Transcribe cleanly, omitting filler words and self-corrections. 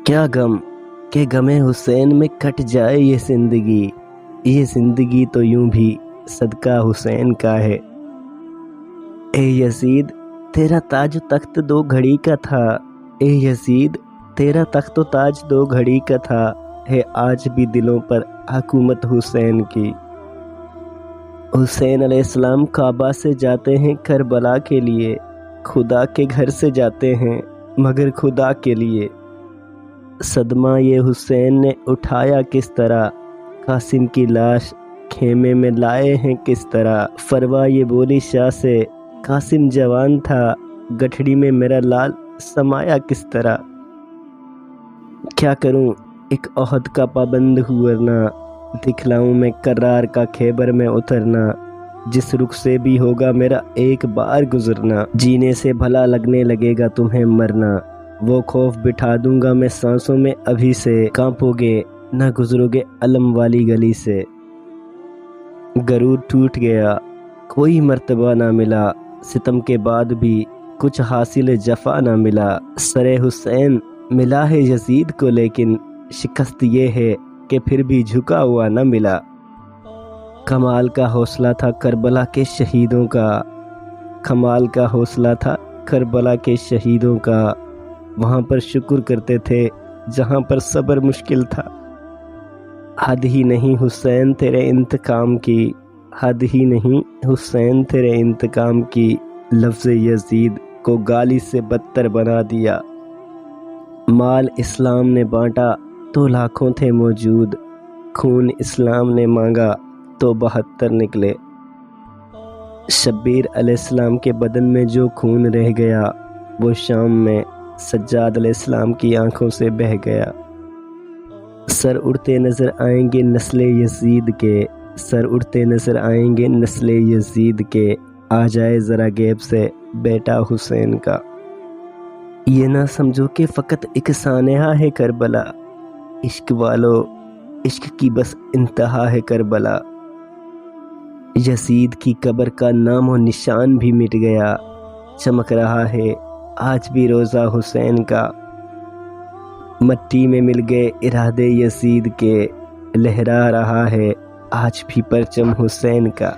क्या गम कि गमे हुसैन में कट जाए ये जिंदगी तो यूं भी सदका हुसैन का है। ए यजीद तेरा ताज तख्त दो घड़ी का था, ए यजीद तेरा तख्त ताज दो घड़ी का था, है आज भी दिलों पर हुकूमत हुसैन की। हुसैन अलैहिस्सलाम काबा से जाते हैं करबला के लिए, खुदा के घर से जाते हैं मगर खुदा के लिए। सदमा ये हुसैन ने उठाया किस तरह, कासिम की लाश खेमे में लाए हैं किस तरह। फरवा ये बोली शाह से कासिम जवान था, गठड़ी में मेरा लाल समाया किस तरह। क्या करूं एक ओहद का पाबंद हूँ वरना, दिखलाऊं मैं करार का खैबर में उतरना। जिस रुख से भी होगा मेरा एक बार गुजरना, जीने से भला लगने लगेगा तुम्हें मरना। वो खौफ बिठा दूंगा मैं सांसों में अभी से, कांपोगे न गुजरोगे अलम वाली गली से। गरूर टूट गया कोई मर्तबा ना मिला, सितम के बाद भी कुछ हासिल जफा ना मिला। सरे हुसैन मिला है यजीद को लेकिन शिकस्त ये है कि फिर भी झुका हुआ न मिला। कमाल का हौसला था करबला के शहीदों का, कमाल का हौसला था करबला के शहीदों का। वहाँ पर शुक्र करते थे जहाँ पर सब्र मुश्किल था। हद ही नहीं हुसैन तेरे इंतकाम की, हद ही नहीं हुसैन तेरे इंतकाम की। लफ्ज़ यजीद को गाली से बदतर बना दिया। माल इस्लाम ने बांटा तो लाखों थे मौजूद, खून इस्लाम ने मांगा तो 72 निकले। शब्बीर अलैहिस्सलाम के बदन में जो खून रह गया, वो शाम में सज्जाद अलैहिस्सलाम की आंखों से बह गया। सर उड़ते नजर आएंगे नस्ले यजीद के, सर उड़ते नजर आएंगे नस्ले यजीद के। आ जाए ज़रा गैब से बेटा हुसैन का। ये ना समझो कि फ़कत एक सानेहा है करबला, इश्क वालों इश्क की बस इंतहा है करबला। यजीद की कब्र का नाम और निशान भी मिट गया, चमक रहा है आज भी रोज़ा हुसैन का। मट्टी में मिल गए इरादे यजीद के, लहरा रहा है आज भी परचम हुसैन का।